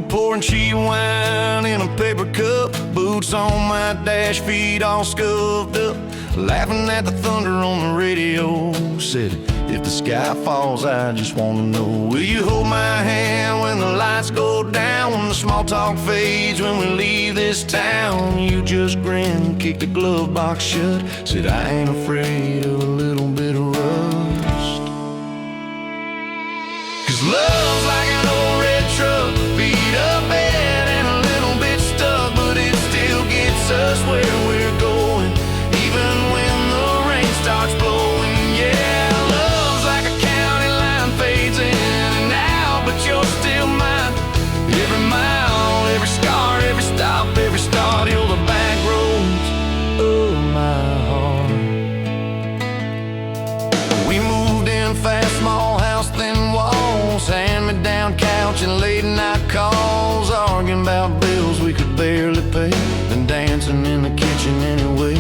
pouring cheap wine in a paper cup, boots on my dash, feet all scuffed up, laughing at the thunder on the radio. Said, if the sky falls, I just wanna know, will you hold my hand when the lights go down, when the small talk fades, when we leave this town? You just grin, kick the glove box shut, said I ain't afraid of a little bit of rust. 'Cause love's like an old red truck, beat up bad and a little bit stuck, but it still gets us where we're going, even when the rain starts blowing. Yeah, love's like a county line, fades in and out, but you're still mine. Every mile, every scar, every stop, every start, you're the back roads of my heart. We moved in fast, small house, thin walls, hand-me-down couch and late-night calls, arguing about bills we could barely pay, and dancing in the kitchen anyway.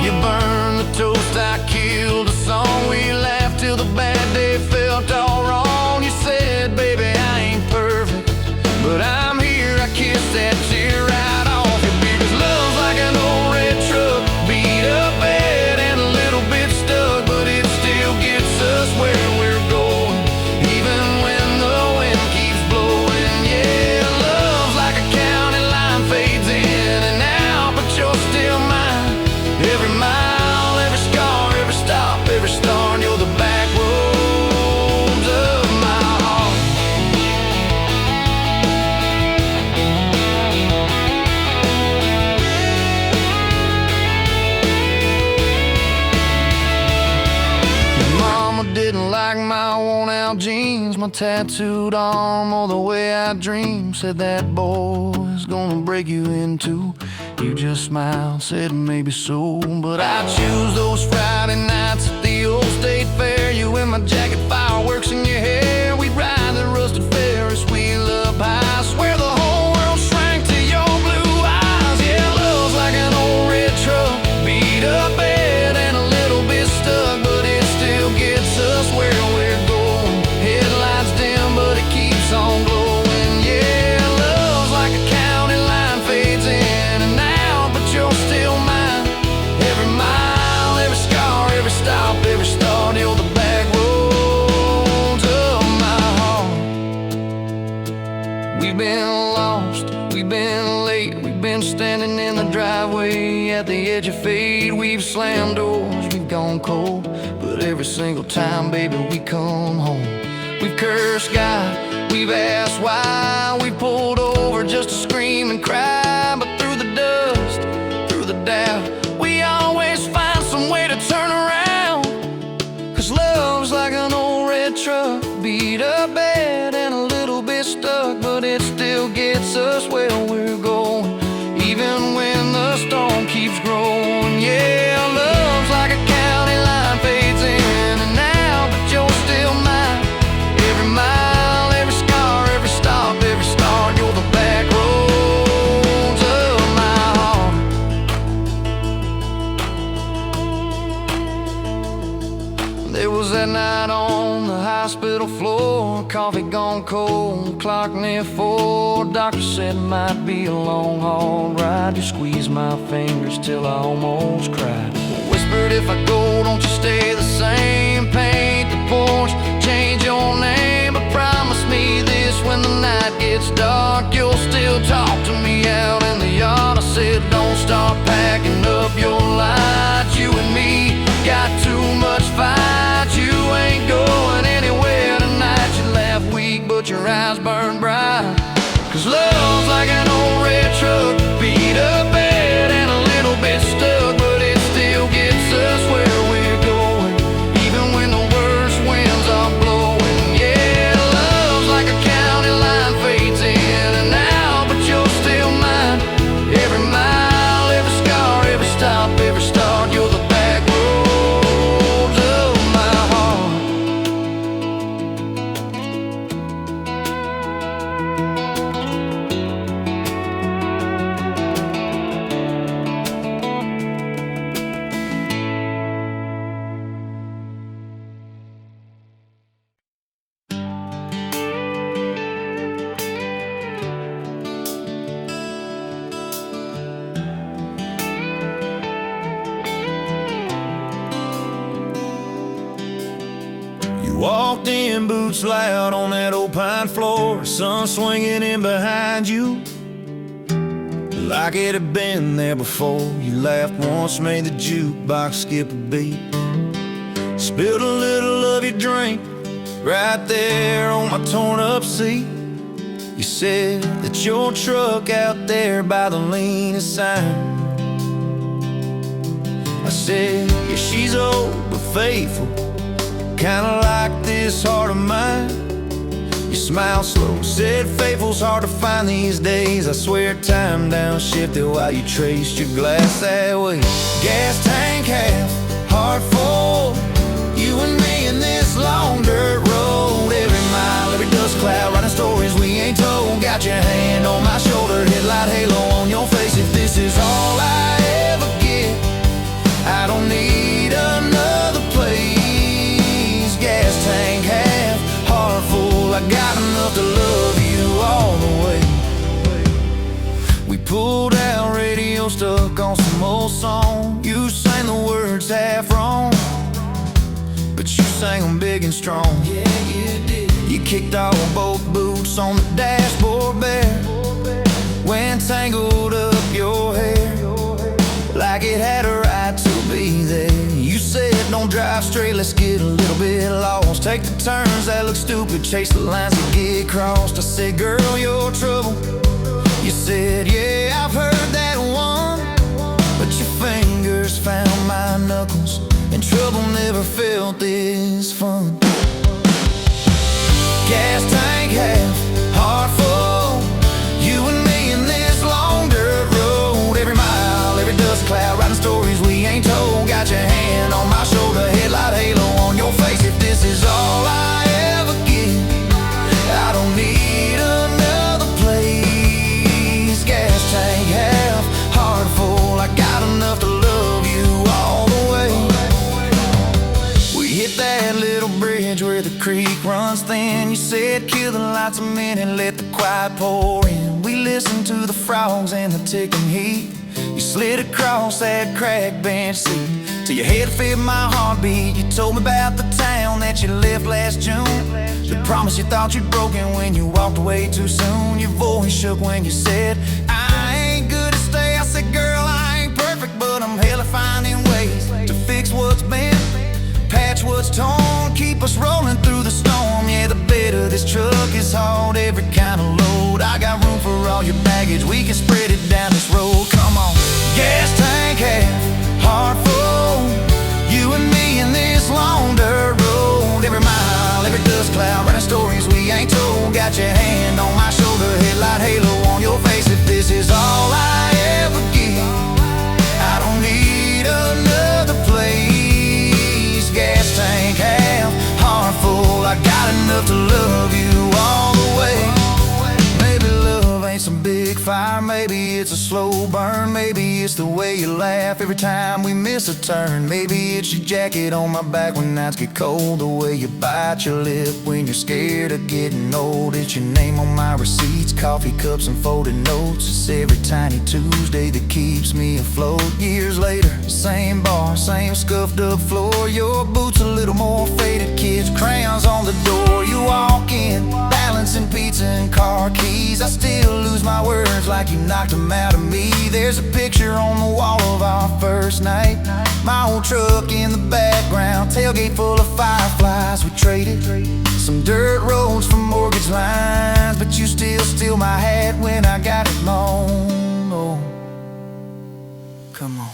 You burned the toast, I killed the song, we laughed till the bad day felt all wrong. You said, baby, I ain't perfect, but I'm here, I kissed that tear right off your beard. 'Cause love's like an old red truck, beat up bad and a little bit stuck, but it still gets us where we're going, even when the wind keeps blowing. Yeah, love's like a county line, fades in and out, but you're still mine. Every mile, every scar, every stop, every start, you're the back roads of my heart. Your mama didn't like my worn-out jeans, my tattooed arm, or the way I dream. Said that boy's gonna break you in two. You just smiled, said maybe so, but I choose those Friday nights at the old state fair. You in my jacket, fireworks in your hair. We'd ride the rusted Ferris wheel up high. I swear the whole world shrank to your blue eyes. Yeah, love's like an old red truck, beat up bad and a little bit stuck, but it still gets us where we're going. Headlights dim, but it keeps on glowing. Yeah, love's like a county line, fades in and out, but you're still mine. Every mile, every scar, every stop, every start, you're the back roads of my heart. We've been lost, we've been late, we've been standing in the driveway at the edge of fate. We've slammed doors, we've gone cold, but every single time, baby, we come home. We've cursed God, we've asked why, we pulled over just to scream and cry, but through the dust, through the doubt, we always find some way to turn around. 'Cause love's like an old red truck, beat up bad and a little bit stuck, but it still gets us where we're going, even when the storm keeps growing. Yeah, love's like a county line, fades in and out, but you're still mine. Every mile, every scar, every stop, every start, you're the back roads of my heart. There was that night on the hospital floor, coffee gone cold, clock near 4. Doctor said it might be a long haul ride. You squeezed my fingers till I almost cried. Whispered, if I go, don't you stay the same. Paint the porch, change your name, but promise me this, when the night gets dark, you'll still talk to me out in the yard. I said, don't start packing up your lights. You and me got too much fight. You ain't going anywhere tonight. You laugh weak, but your eyes burn bright. 'Cause love's like an old red truck, beat up bad and a little bit stuck, but it still gets us where we're going, even when the worst winds are blowing. Yeah, love's like a county line, fades in and out, but you're still mine. Every mile, every scar, every stop, every start, you're the back roads of my heart. walked in, boots loud on that old pine floor, sun swinging in behind you like it had been there before. You laughed once, made the jukebox skip a beat, spilled a little of your drink right there on my torn up seat. You said that your truck out there by the leanest sign. I said, yeah, she's old but faithful, kinda like this heart of mine. You smiled slow, said faithful's hard to find these days. I swear time downshifted while you traced your glass that way. Gas tank half, heart full, you and me in this long dirt road. Every mile, every dust cloud, writing stories we ain't told. Got your hand on my shoulder, headlight halo on your face. If this is all I ever get, I don't need another place. Gas tank half, heart full, I got enough to love you all the way. We pulled out, radio stuck on some old song. You sang the words half wrong, but you sang them big and strong. Yeah, you did. You kicked off both boots on the dashboard bare, went tangled up your hair like it had a right to be there. You said don't drive straight, let's get a little bit lost, take the turns that look stupid, chase the lines that get crossed. I said, girl, you're trouble. You said, yeah, I've heard that one, but your fingers found my knuckles, and trouble never felt this fun. Gas tank half, heart full, you and me in this long dirt road. Every mile, every dust cloud, writing stories we ain't told. Got your hand on my shoulder, headlight halo on your face. If this is all I ever get, I don't need another place. Gas tank half, heart full, I got enough to love you all the way. We hit that little bridge where the creek runs thin. You said kill the lights a minute, let the quiet pour in. We listened to the frogs and the ticking heat. You slid across that cracked bench seat till your head fit my heartbeat. You told me about the town that you left last June, the promise you thought you'd broken when you walked away too soon. Your voice shook when you said, I ain't good to stay. I said, girl, I ain't perfect, but I'm hella finding ways to fix what's been, patch what's torn, keep us rolling through the storm. Yeah, the bed of this truck is hauled every kind of load. I got room for all your baggage, we can spread it down this road. Come on. Gas tank half, heart full, you and me in this long dirt road. Every mile, every dust cloud, writing stories we ain't told. Got your hand on my shoulder, headlight halo on your face. If this is all I ever get, I don't need another place. Gas tank half, heart full, I got enough to love you all the way. Maybe love ain't some big fire, maybe it's a slow burn, maybe it's the way you laugh every time we miss a turn. Maybe it's your jacket on my back when nights get cold, the way you bite your lip when you're scared of getting old. It's your name on my receipts, coffee cups and folded notes. It's every tiny Tuesday that keeps me afloat. Years later, same bar, same scuffed up floor, your boots a little more faded, kids crayons on the door. You walk in, balancing pizza and car keys. I still lose my words like you knocked them out of me. There's a picture on the wall of our first night, my old truck in the background, tailgate full of fireflies. We traded some dirt roads for mortgage lines, but you still steal my hat when I got it long. Oh, come on.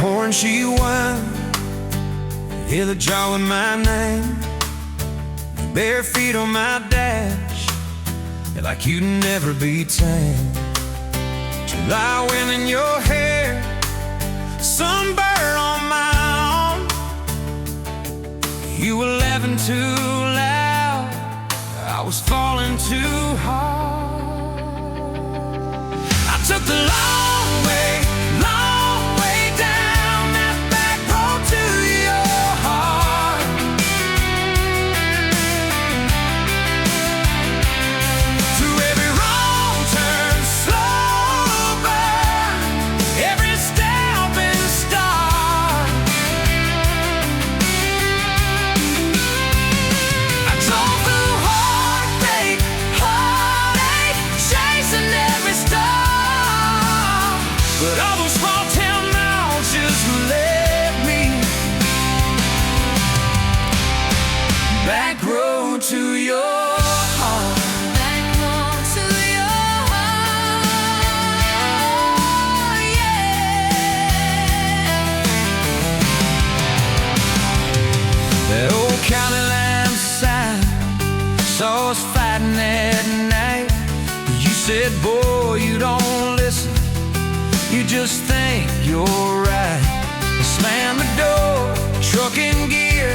pouring she wine, hear the jaw in my name, bare feet on my dash, like you'd never be tamed. July wind in your hair, sunburn on my arm. You were laughing too loud, I was falling too hard. I took the long way down that back road to your heart. Through every wrong turn, slow burn, every step and start. I drove through heartbreak, heartache, chasing every star. But all those small town miles just led me back road to your heart. Back road to your heart, yeah. That old county line sign saw us fighting at night. You said, boy, you don't listen, you just think you're right. Slam the door, truck in gear,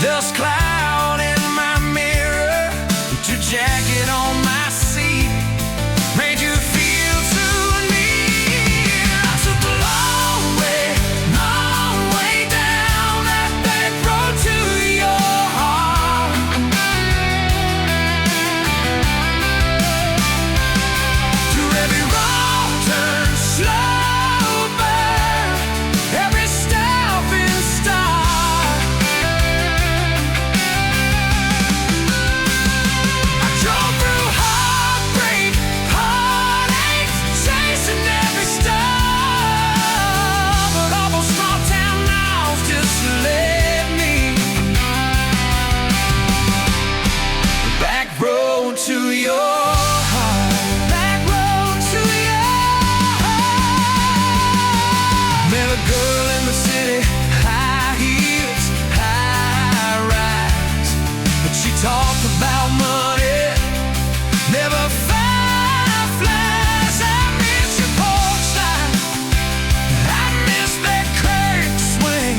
dust cloud in my mirror. Put your jacket on my seat, made you feel too near. I took the long way down that back road to your heart. Through every wrong turn, slow burn, every step and start. I drove through heartbreak, heartache, chasing every star. But all those small town miles just led me back road to your heart. Back road to your heart. Met a girl in the city, high heels, high rise. But she talked about money, never fireflies. I miss your porch light, I miss that curtain swing.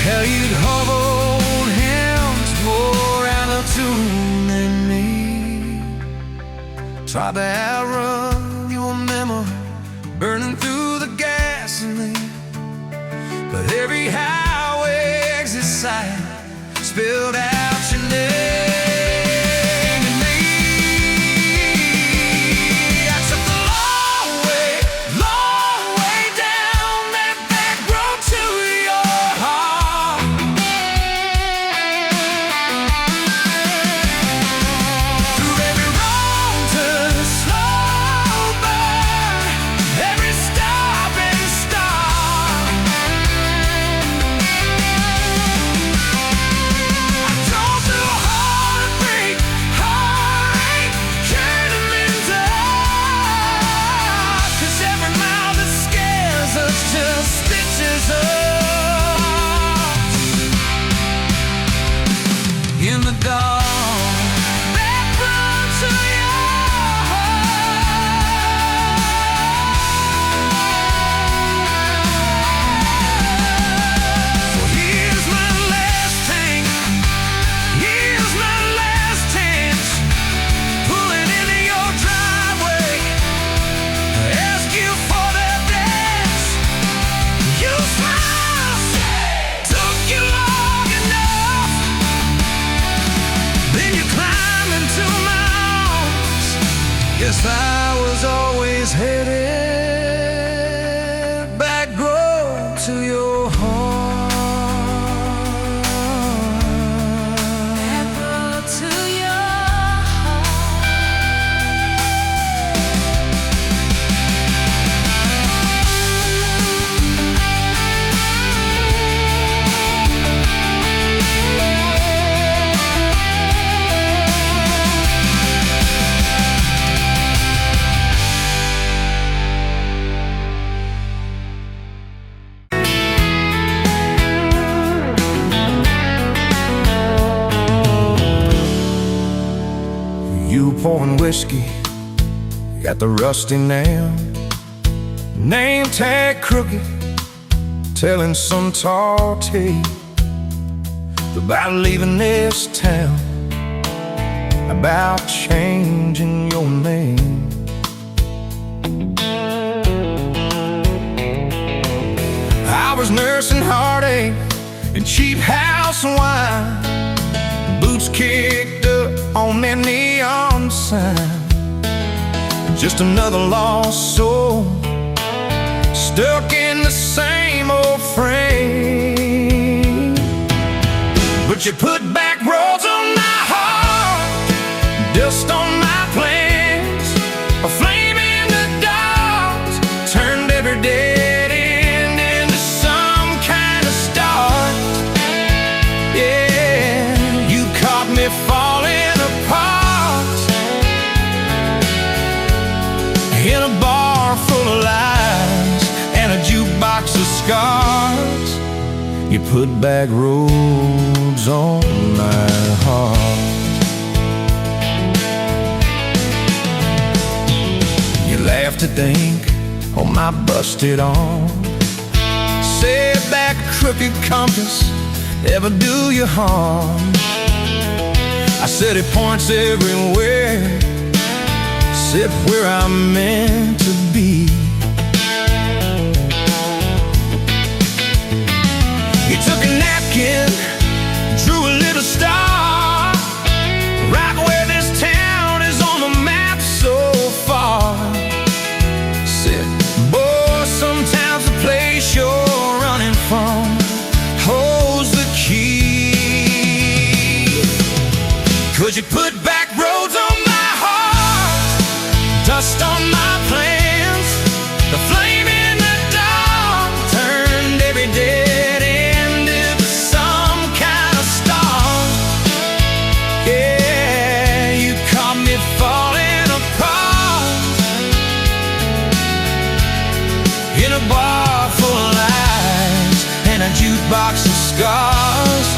How you'd hold hands more out of tune than me. Tried to outrun your memory, burning through the gasoline. But every highway exit sign spilled out your name and me. I took the long way down that back road to your heart. Through every wrong turn, slow burn, every stop and start. I drove through heartbreak, heartache, turning me dark. 'Cause every mile that scares us just stitches us in the dark. Back road to your heart. Well, here's my last tank, here's my last chance, pulling into your driveway, ask you for that dance. You smile, took you long enough, then you climb into my arms. Guess I was always headed back road to your heart. Back road to your heart. pouring whiskey at the rusty nail, name tag crooked, telling some tall tale about leaving this town, about changing your name. I was nursing heartache and cheap house wine, boots kicked up on that neon sign. Just another lost soul, stuck in the same old frame. But you put back roads on my heart, dust on my plans, a flame in the dark, turned every dead end into some kind of start. Yeah, you caught me falling apart in a bar full of lies and a jukebox of scars. You put back roads on my heart. You laughed to think on my busted arm, said back a crooked compass ever do you harm. I said it points everywhere, sit where I'm meant to be. You took a napkin, drew a little star, right where this town is on the map so far. Said, boy, sometimes the place you're running from holds the key. 'Cause you put back roads on my heart, dust on my plans, the flame in the dark turned every dead end into some kind of star. Yeah, you caught me falling apart in a bar full of lies and a jukebox of scars.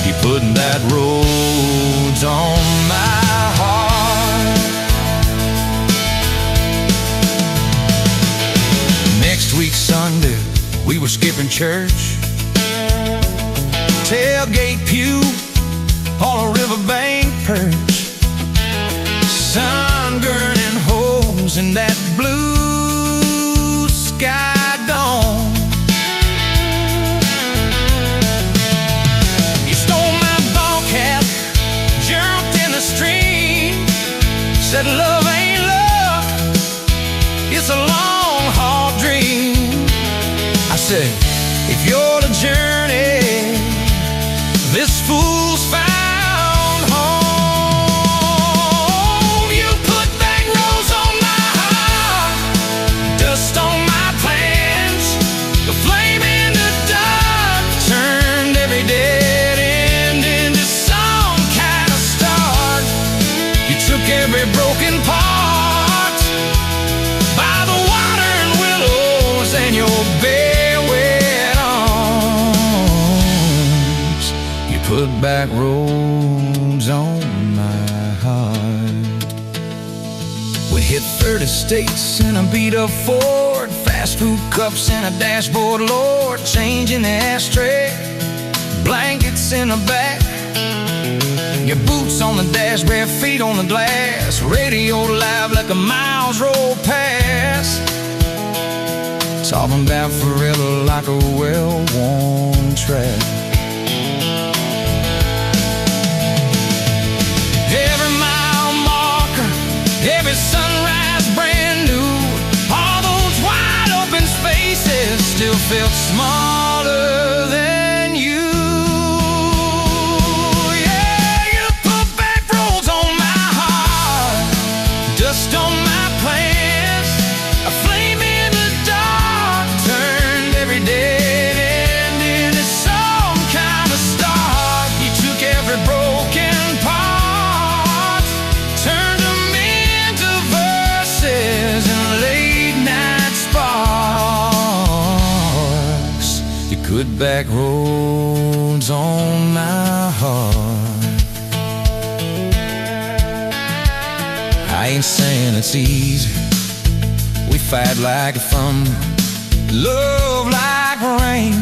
You put that roads on my heart. Next week Sunday, we were skipping church, tailgate pew on a riverbank perch, sun burning holes in that blue sky dome. You stole my ball cap, jumped in the stream, said love ain't love, it's a long haul dream. I said, if you're the journey, this fool's found home. You put back roads on my heart, dust on my plans, the flame in the dark turned every dead end into some kind of start. You took every broken part by the water and willows and your bare wet arms. You put back roads on my heart. We hit 30 states in a beat-up Ford, fast food cups in a dashboard, Lord, changing the ashtray, blankets in the back, your boots on the dash, bare feet on the glass, radio live like a miles roll past, talking about forever like a well-worn track. Every mile marker, every sunrise brand new, all those wide open spaces still felt smaller than you. Yeah, you put back roads on my heart, dust on my plans, a flame in the dark turned every dead end into some kind of start. You took every broken part, turned them into verses and late night sparks. You put back roads on my heart. ain't saying it's easy. We fight like a thunder, love like rain,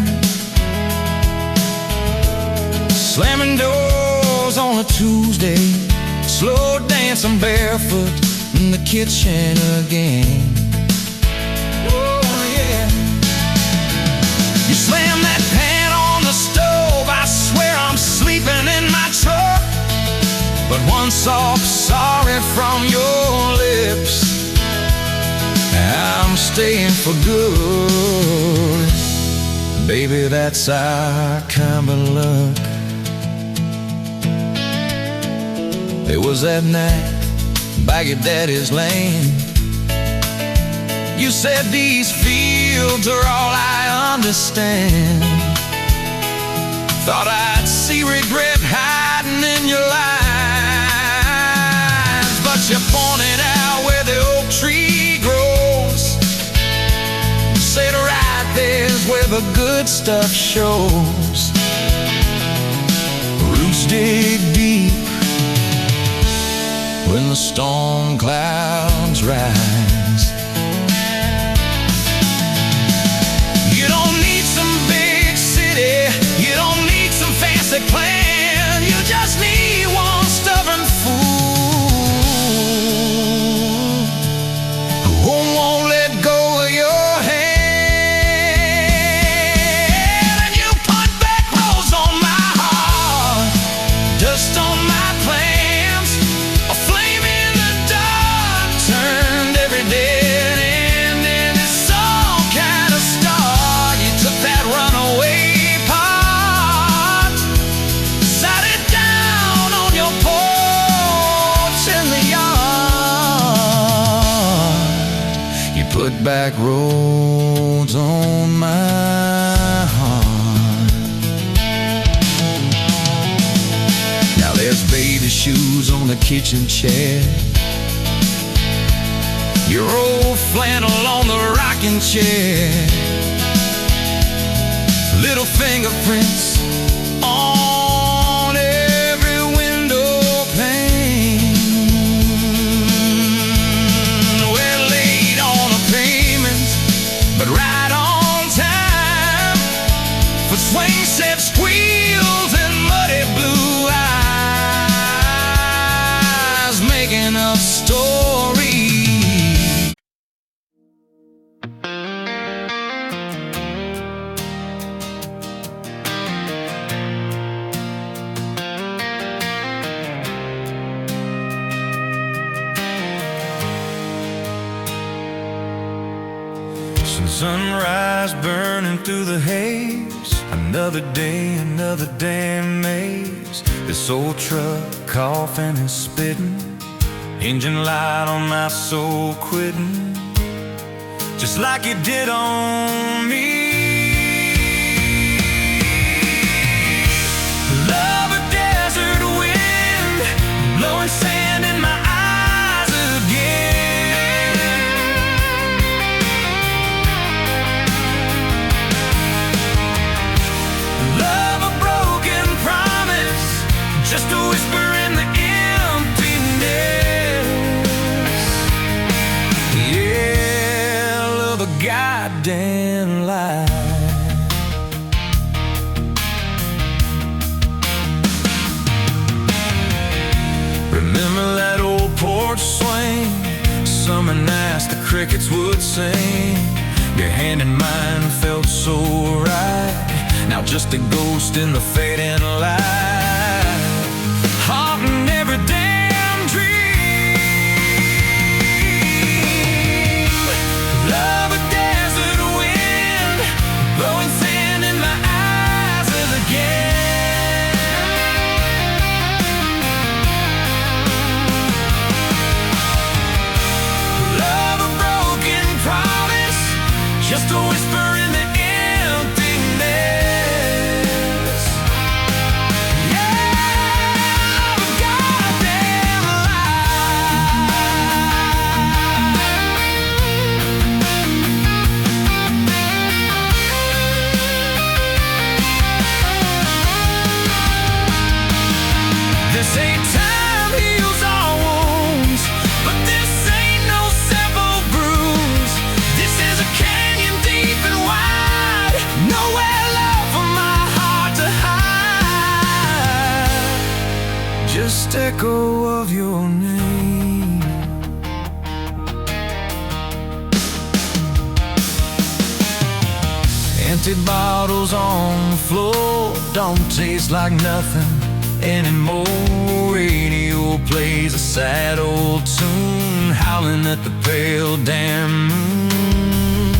slamming doors on a Tuesday, slow dancing barefoot in the kitchen again. Oh yeah. You slam that pan on the stove, I swear I'm sleeping in my truck. But one soft sorry from your lips, I'm staying for good. Baby, that's our kind of luck. It was that night by your daddy's land. You said these fields are all I understand. Thought I'd see regret hiding in your lines, but you pointed out where the oak tree grows. Said right there's where the good stuff shows. Roots dig deep when the storm clouds rise. You don't need some big city, you don't need some fancy plan. You just need one stubborn fool who won't let go of your hand. And you put backroads on my heart, dust on my plans, a flame in the dark turned every dead end into some kind of star. You took that runaway part, sat it down on your porch in the yard. You put backroads on my heart. Now there's baby shoes on the kitchen chair, your old flannel on the rocking chair, little fingerprints on every window pane. We're late on a payment, but right on time for swing set squeals and muddy blue eyes, making up stories. Sunrise burning through the haze, another day, another damn maze. This old truck coughing and spitting, engine light on my soul quitting, just like it did on me. Love a desert wind, blowing sand in my eyes again. Just a whisper in the emptiness. Yeah, love a goddamn lie. Remember that old porch swing, summer nights the crickets would sing. Your hand in mine felt so right, now just a ghost in the fading light. Haunting every damn dream. Love a desert wind, blowing sand in my eyes again. Love a broken promise, just a whisper in the emptiness. This ain't time heals all wounds, but this faintest echo of your name. Empty bottles on the floor don't taste like nothing anymore. Radio plays a sad old tune, howling at the pale damn moon,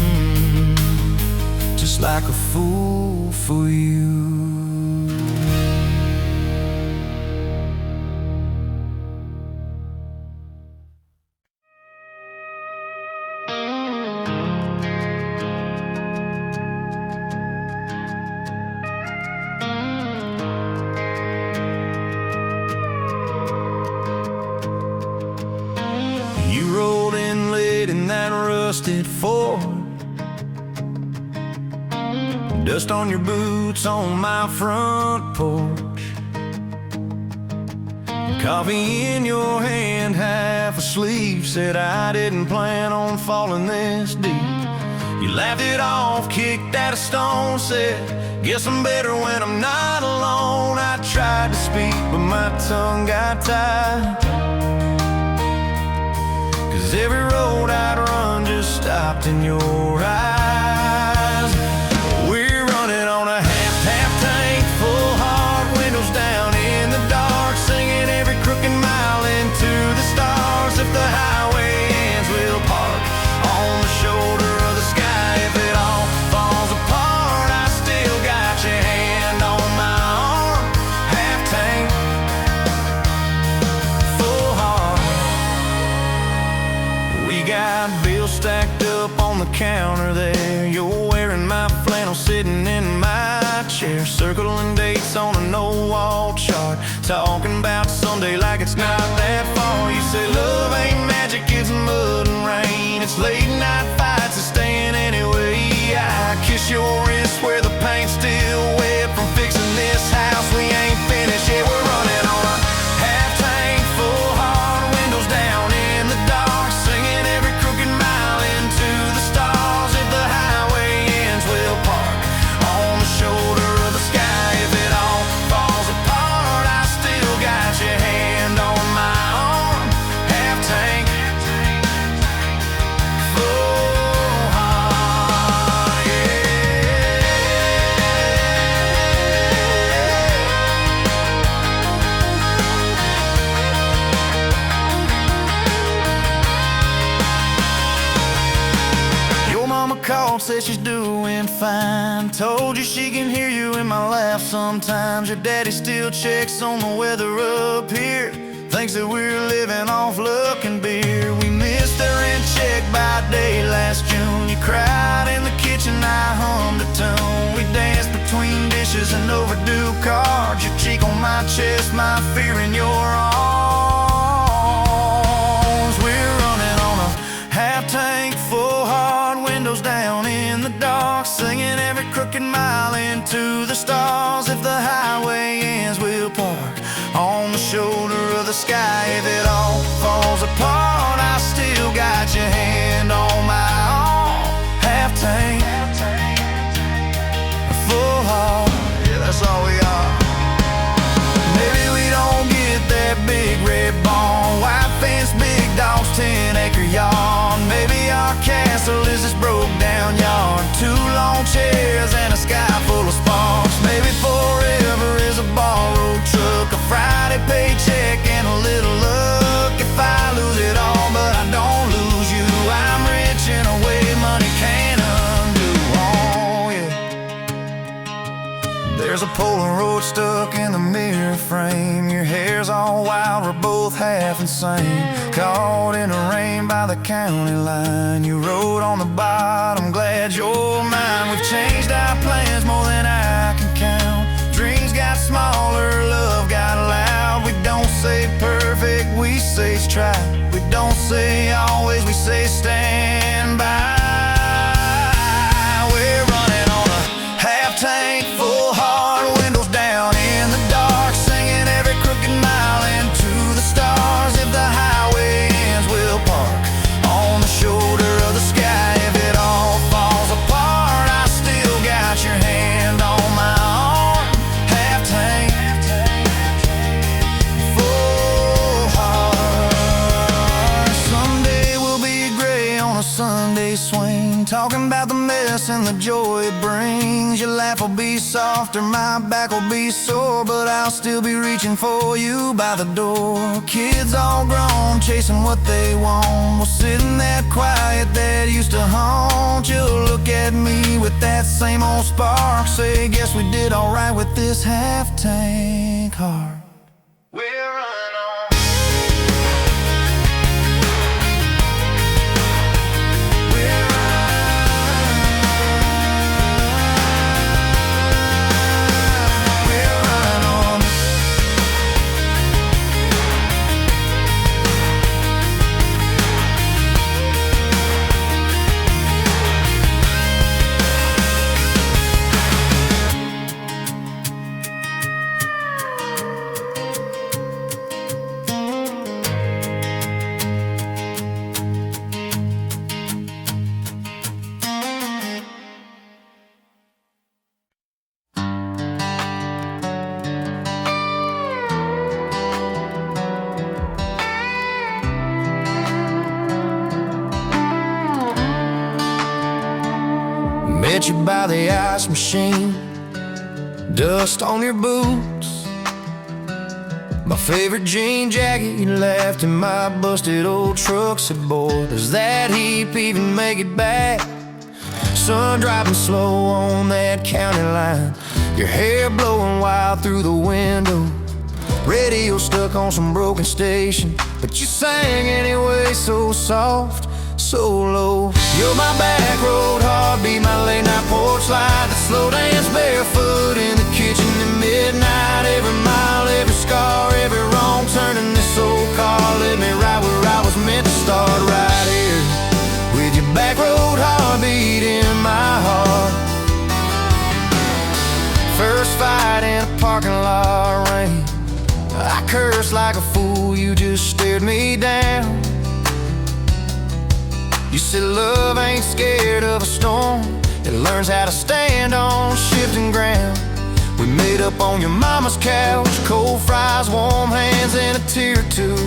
just like a fool for you. Ford, dust on your boots on my front porch, coffee in your hand, half asleep. Said I didn't plan on falling this deep. You laughed it off, kicked at a stone, said guess I'm better when I'm not alone. I tried to speak but my tongue got tied, 'cause every road I'd run just stopped in your eyes. We're running on a half tank, full heart, windows down in the dark, singing every crooked mile into the stars. If the highway ends, we'll park on the shoulder of the sky. If it all falls apart, I still got your hand on my arm. Half tank, full heart. We got bills stacked up on the counter there. You're wearing my flannel, sitting in my chair, circling dates on a no-wall chart, talking about Sunday like it's not that far. You say love ain't magic, it's mud and rain, it's late night fights and staying anyway. I kiss your wrist where the paint's still wet from fixing this house. We ain't finished yet. We're running on a half tank, full heart, windows down in the dark, singing every crooked mile into the stars. If the highway ends, we'll park on the shoulder of the sky. If it all falls apart, I still got your hand on my arm. Half tank, full heart, yeah. Your mama called, said she's doing fine, told you she can hear you in my laugh sometimes. Your daddy still checks on the weather up here, thinks that we're living off luck and beer. We missed the rent check by day last June. You cried in the kitchen, I hummed a tune. We danced between dishes and overdue cards, your cheek on my chest, my fear in your arms. We're running on a half tank, full heart, windows down in the dark, singing every crooked mile into the stars. If the highway ends, we'll park on the shoulder of the sky. If it all falls apart, I still got your hand on my arm. Half tank, full heart, yeah, that's all we are. Maybe we don't get that big red barn, white fence, big dogs, 10-acre yard. Maybe our castle is this broke down yard, 2 long chairs and a sky full of sparks. Maybe forever is a borrowed truck, a Friday paycheck and a little luck. If I lose it all but I don't lose you, I'm rich in a way money can't undo. Oh yeah. There's a Polaroid stuck in the mirror frame, your hair's all wild, we're both half insane, caught in the rain by the county line. You wrote on the bottom, glad you're mine. We've changed our plans more than I can count, dreams got smaller, love got loud. We don't say perfect, we say try. We don't say always, we say stand by. We're running on a half tank, full heart, windows down in the dark, singing every crooked mile into the stars. If the highway ends, we'll park on the shoulder of the sky. If it all falls apart, I still got your hand on my arm. Half tank, full talking about the mess and the joy it brings. Your laugh will be softer, my back will be sore, but I'll still be reaching for you by the door. Kids all grown, chasing what they want, will sit in that quiet that used to haunt you. Look at me with that same old spark, say, guess we did alright with this half-tank heart. Met you by the ice machine, dust on your boots, my favorite jean jacket you left in my busted old truck. Said, boy, does that heap even make it back? Sun driving slow on that county line, your hair blowing wild through the window, radio stuck on some broken station, but you sang anyway, so soft, so low. You're my back road heartbeat, my late night porch light, the slow dance barefoot in the kitchen at midnight. Every mile, every scar, every wrong turn in this old car led me right where I was meant to start, right here with your back road heartbeat in my heart. First fight in a parking lot rain, I cursed like a fool, you just stared me down. You said love ain't scared of a storm, it learns how to stand on shifting ground. We made up on your mama's couch, cold fries, warm hands, and a tear or two.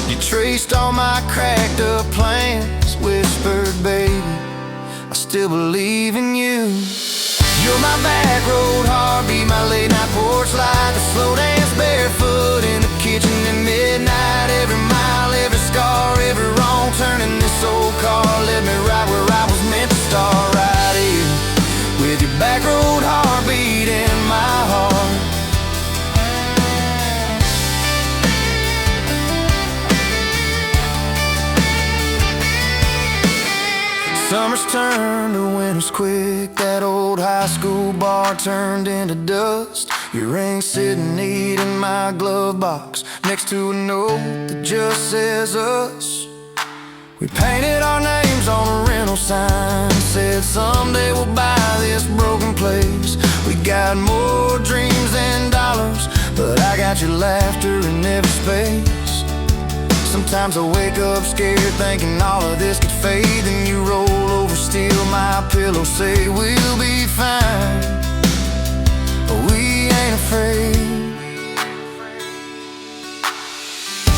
You traced all my cracked up plans, whispered, baby, I still believe in you. You're my back road heartbeat, my late night porch light, the slow dance barefoot in the kitchen at midnight. Every mile, every scar, every wrong turn in this old car led me right where I was meant to start, right here with your back road heartbeat in my heart. Summers turned to winters quick, that old high school bar turned into dust. Your ring sitting neat in my glove box, next to a note that just says us. We painted our names on a rental sign, said someday we'll buy this broken place. We got more dreams than dollars, but I got your laughter in every space. Sometimes I wake up scared thinking all of this could fade, then you roll over, steal my pillow, say we'll be fine, but we ain't afraid.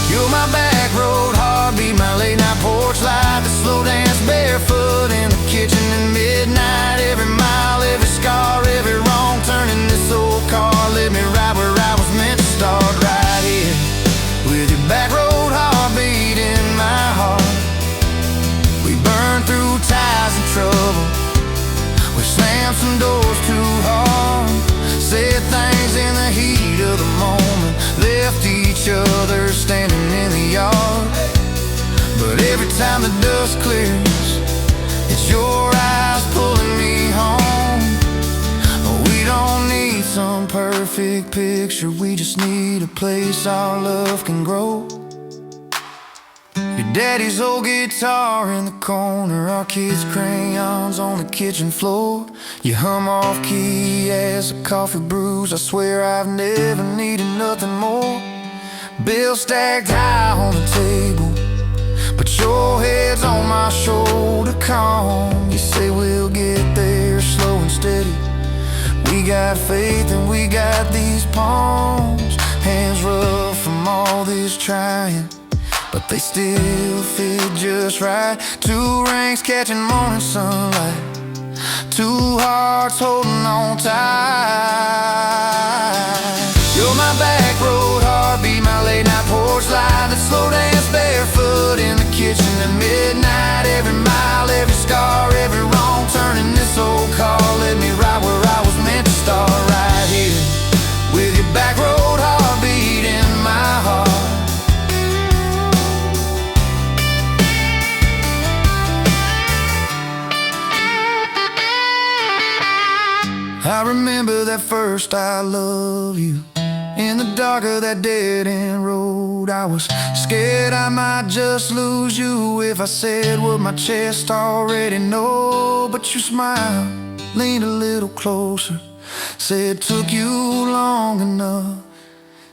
You're my back road heartbeat, my late night porch light, the slow dance barefoot in the kitchen at midnight. Every mile, every scar, every wrong turn in this old car led me right where I was meant to start, right here with your back road heartbeat in my heart. We burned through ties and trouble, we slammed some doors too hard, said things in the heat of the moment, left each other standing in the yard. But every time the dust clears, it's your eyes pulling me home. We don't need some perfect picture, we just need a place our love can grow. Your daddy's old guitar in the corner, our kids' crayons on the kitchen floor. You hum off key as the coffee brews, I swear I've never needed nothing more. Bills stacked high on the table, but your head's on my shoulder, calm. You say we'll get there slow and steady. We got faith and we got these palms, hands rough from all this trying. but they still fit just right. Two rings catching morning sunlight, two hearts holding on tight. You're my back road heartbeat, my late night porch light, that slow dance barefoot in the kitchen at midnight. Every mile, every scar, every wrong turn in this old car led me right where I was meant to start, right here with your back road heartbeat in my heart. I remember that first I love you in the dark of that dead-end road. I was scared I might just lose you if I said what my chest already know. But you smiled, leaned a little closer, said took you long enough.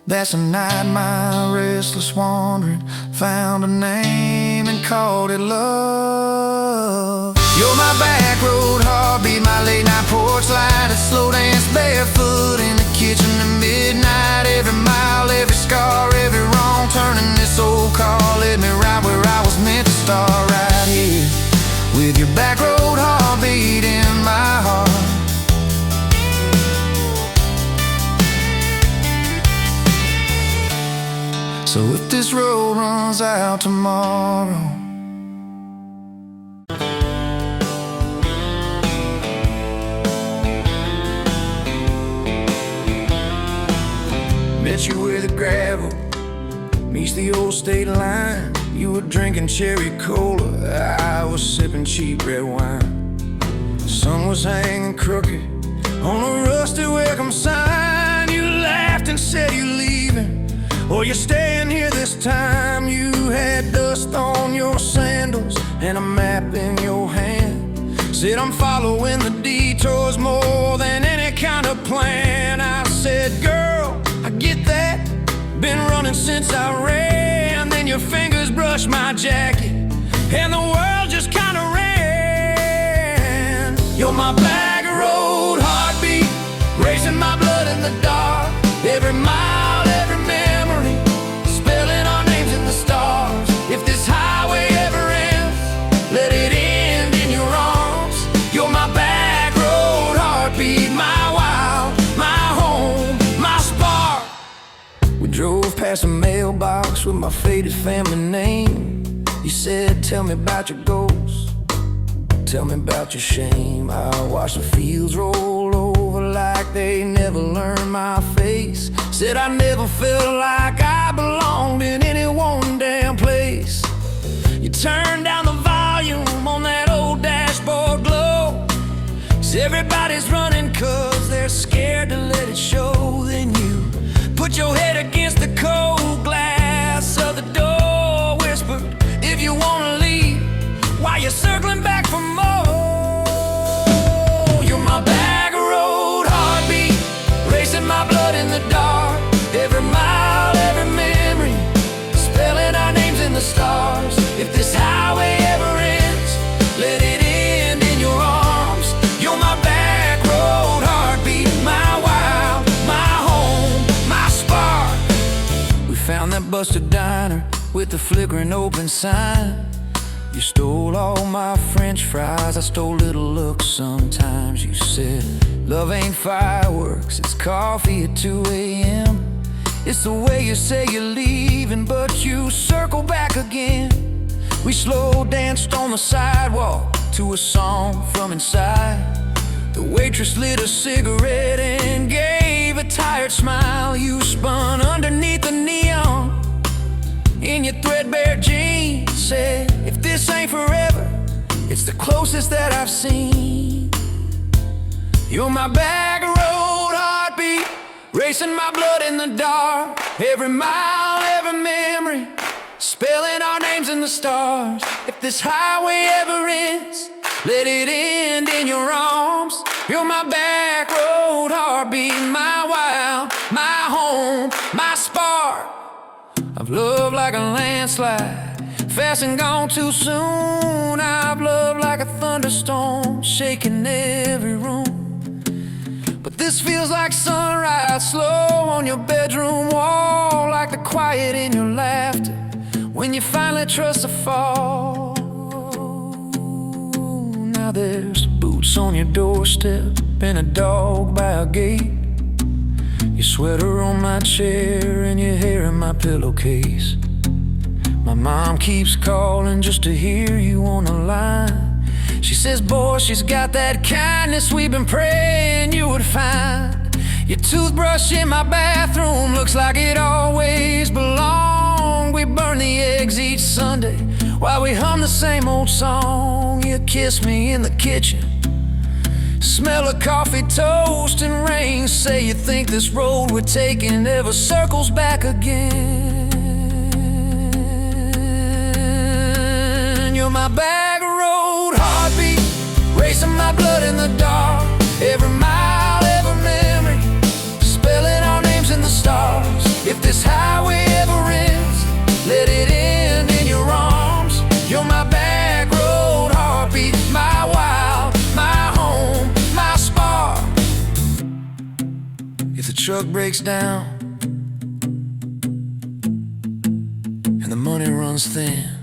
That's the night my restless wandering found a name and called it love. You're my back road heartbeat, my late night porch light, that slow dance barefoot in the kitchen at midnight. Every mile, every scar, every wrong turn in this old car led me right where I was meant to start, right here with your back road heartbeat in my heart. So if this road runs out tomorrow, met you where the gravel meets the old state line. You were drinking cherry cola, I was sipping cheap red wine. The sun was hanging crooked on a rusty welcome sign. You laughed and said you're leaving, or you're staying here this time. You had dust on your sandals and a map in your hand. Said I'm following the detours more than any kind of plan. I said, girl, I get that, been running since I ran. Then your fingers brushed my jacket and the world just kinda ran. You're my back road heartbeat, racing my blood in the dark. Every mile, every memory, spelling our names in the stars. If this highway ever ends, let it end in your arms. You're my back road heartbeat, my wild, my home, my spark. We drove past a mailbox with my faded family name. You said, tell me about your goals, tell me about your shame. I watched the fields roll over like they never learned my face. Said I never felt like I belonged in any one damn place. You turned down the volume on that old dashboard glow. 'Cause everybody's running 'cause they're scared to let it show. Then you put your head against the cold glass of the door, whispered, if you wanna leave, why you circling back for more? You're my back road heartbeat, racing my blood in the dark. Every mile, every memory, spelling our names in the stars. If this highway ever ends, let it end in your arms. You're my back road heartbeat, my wild, my home, my spark. We found that busted diner with the flickering open sign. You stole all my French fries, I stole little looks sometimes. You said, love ain't fireworks, it's coffee at 2 a.m. It's the way you say you're leaving, but you circle back again. We slow danced on the sidewalk to a song from inside. The waitress lit a cigarette and gave a tired smile. You spun underneath the neon in your threadbare jeans. Said, if this ain't forever, it's the closest that I've seen. You're my back road heartbeat, racing my blood in the dark. Every mile, every memory, spelling our names in the stars. If this highway ever ends, let it end in your arms. You're my back road heartbeat, my wild, my home, my spark. I've loved like a landslide, fast and gone too soon. I've loved like a thunderstorm, shaking every room. But this feels like sunrise, slow on your bedroom wall, like the quiet in your laughter when you finally trust a fall. Now there's boots on your doorstep and a dog by a gate, your sweater on my chair and your hair in my pillowcase. My mom keeps calling just to hear you on the line. She says, boy, she's got that kindness we've been praying you would find. Your toothbrush in my bathroom looks like it always belonged. We burn the eggs each Sunday while we hum the same old song. You kiss me in the kitchen, smell of coffee, toast, and rain. Say you think this road we're taking ever circles back again. You're my backroad heartbeat, racing my blood in the dark. Every mile, every memory, spelling our names in the stars. If this highway ever ends, let it end in your arms. You're my backroad heartbeat, my wild, my home, my spark. If the truck breaks down and the money runs thin,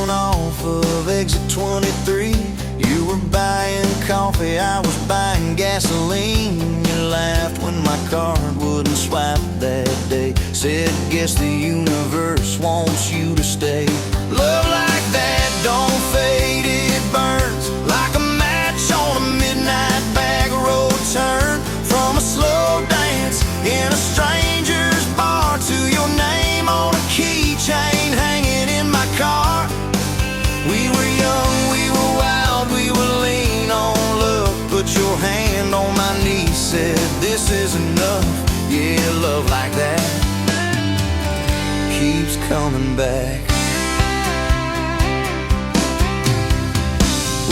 off of exit 23. You were buying coffee, I was buying gasoline. You laughed when my card wouldn't swipe that day. Said, guess the universe wants you to stay. Love like that don't fade, it burns like a match on a midnight back road turn. From a slow dance in a stranger's bar to your name on a keychain hanging in my car. We were young, we were wild, we were lean on love. Put your hand on my knee, said this is enough. Yeah, love like that keeps coming back.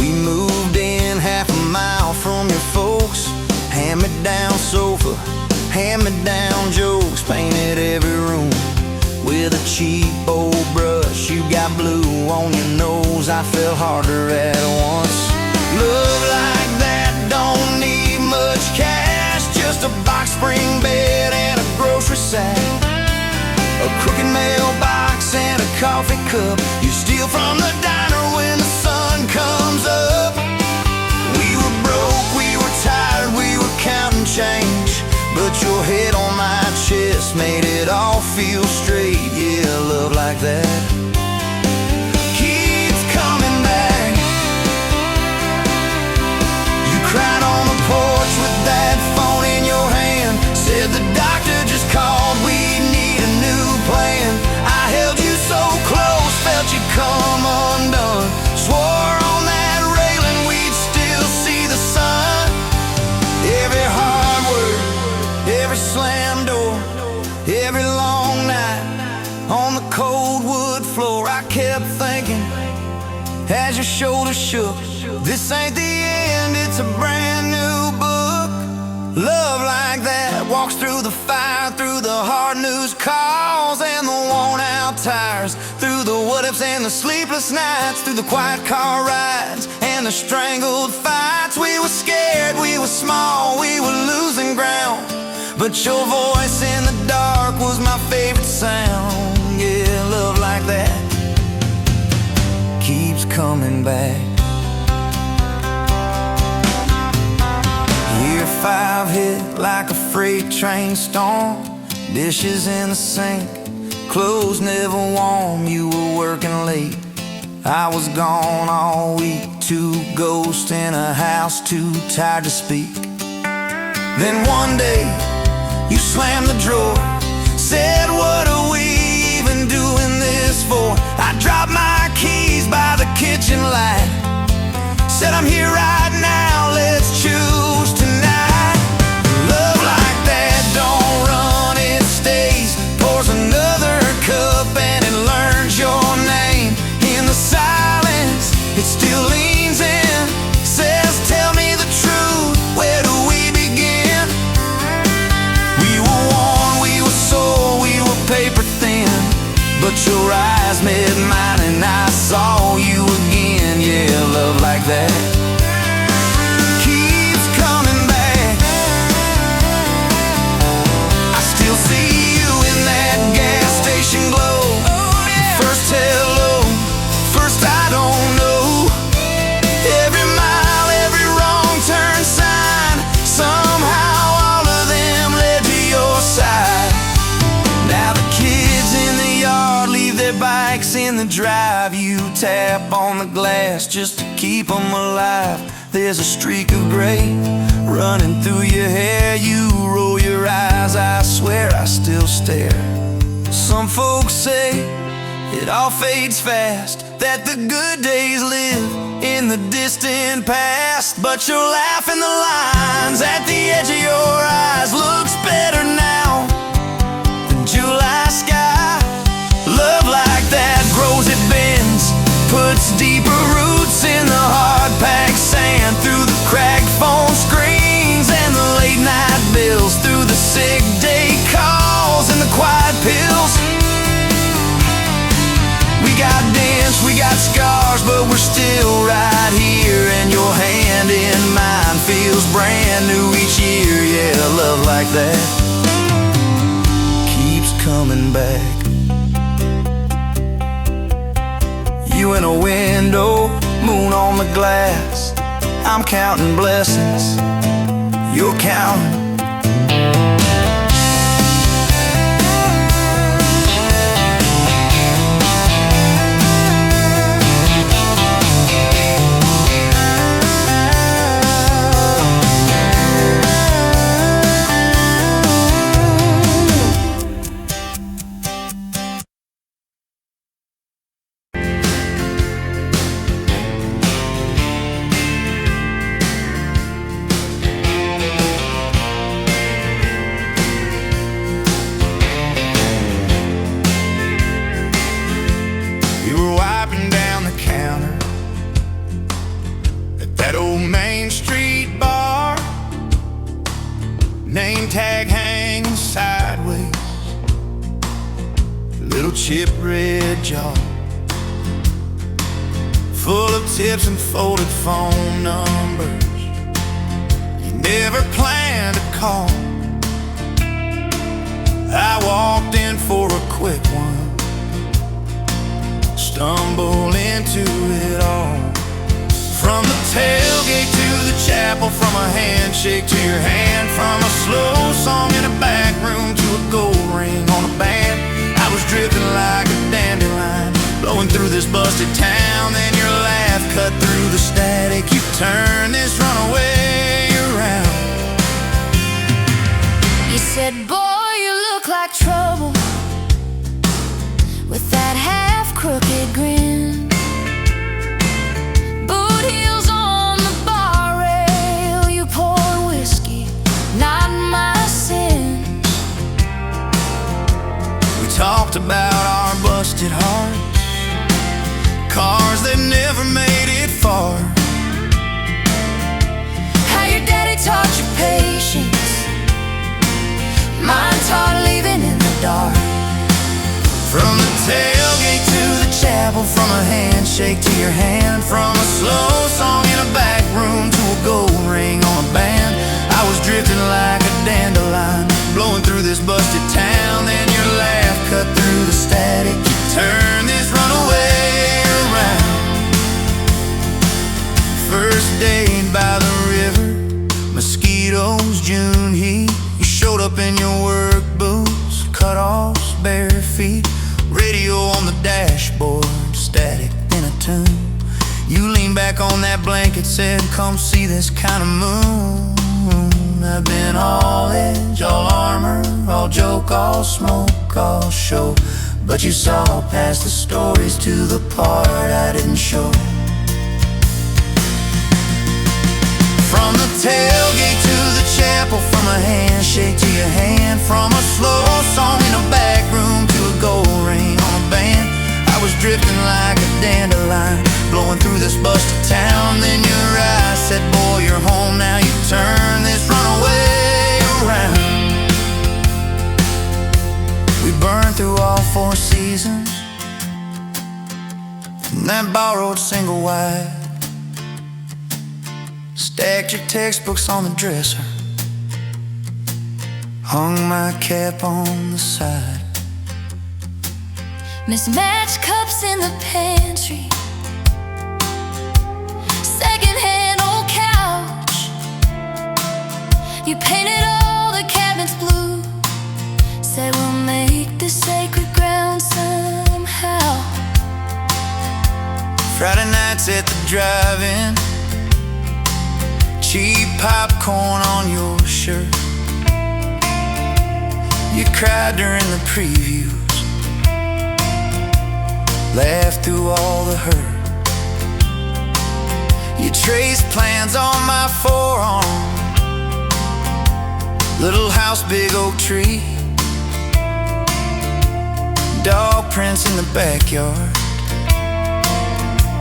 We moved in half a mile from your folks. Hand-me-down sofa, hand-me-down jokes. Painted every room with a cheap old brush. You got blue on your nose, I fell harder at once. Love like that don't need much cash, just a box spring bed and a grocery sack, a crooked mailbox and a coffee cup. You steal from the diner when the sun comes up. We were broke, we were tired, we were counting change, but your head on my chest made it all feel straight. Yeah, love like that keeps coming back. You cried on the porch with that phone in your hand. Said the doctor just called, we need a new plan. I held you so close, felt you come undone. Swore on that railing we'd still see the sun. Every hard word, every slam door, every long night on the cold wood floor, I kept thinking as your shoulders shook, this ain't the end, it's a brand new book. Love like that walks through the fire, through the hard news calls and the worn out tires, through the what ifs and the sleepless nights, through the quiet car rides and the strangled fights. We were scared, we were small, we were losing ground, but your voice in the dark was my favorite sound. Yeah, love like that keeps coming back. Year 5 hit like a freight train storm. Dishes in the sink, clothes never warm. You were working late, I was gone all week. 2 ghosts in a house, too tired to speak. Then one day you slammed the drawer, said, what are we even doing this for? I dropped my keys by the kitchen light, said I'm here right now, let's choose tonight. Love like that don't run, it stays. Pours another cup and it learns your name in the side. but your eyes met mine and I saw you again. Yeah, love like that keeps coming back. I still see you in that gas station glow. First hello, first I don't know. Every mile, every wrong turn sign, somehow all of them led to your side. Now the kids in the yard leave their bikes in the drive. You tap on the glass just to keep them alive. There's a streak of gray running through your hair. You roll your eyes, I swear I still stare. Some folks say it all fades fast, that the good days live in the distant past. But your laugh and the lines at the edge of your eyes looks better now than July sky. Love like that grows, it bends, puts deeper roots in the hard-packed sand. Through the cracked phone screens and the late night bills, through the sick day calls and the quiet pills. We got dents, we got scars, but we're still right here. And your hand in mine feels brand new each year. Yeah, love like that keeps coming back. You in a window, moon on the glass. I'm counting blessings, you're counting. Name tag hanging sideways, little chip red jaw, full of tips and folded phone numbers you never planned to call. I walked in for a quick one, stumbled into it all. From the tailgate to the chapel, from a handshake to your hand, from a slow song in a back room to a gold ring on a band. I was drifting like a dandelion, blowing through this busted town. Then your laugh cut through the static. You turned this runaway around. You said, boy, you look like trouble, with that half-crooked grin. Heels on the bar rail, you pour whiskey, not my sin. We talked about our busted hearts, cars that never made it far. How your daddy taught you patience, mine taught leaving in the dark. From the tailgate to the chapel, from a handshake to your hand, from a slow song in a back room to a gold ring on a band. I was drifting like a dandelion, blowing through this busted town. Then your laugh cut through the static. You turned this runaway around. First date by the river, mosquitoes, June heat. You showed up in your work boots, cut-offs, bare feet. Radio on the dashboard, static in a tune. You leaned back on that blanket, said, come see this kind of moon. I've been all edge, all armor, all joke, all smoke, all show. But you saw past the stories to the part I didn't show. From the tailgate to the chapel, from a handshake to your hand, from a slow song in a back room to a gold ring on a band. I was drifting like a dandelion, blowing through this busted town. Then your eyes said, boy, you're home now. You turn this runaway around. We burned through all 4 seasons in that borrowed single wide. Stacked your textbooks on the dresser, hung my cap on the side. Mismatched cups in the pantry, secondhand old couch. You painted all the cabinets blue, said we'll make this sacred ground somehow. Friday nights at the drive-in, cheap popcorn on your shirt. You cried during the previews, laughed through all the hurt. You traced plans on my forearm, little house, big oak tree, dog prints in the backyard,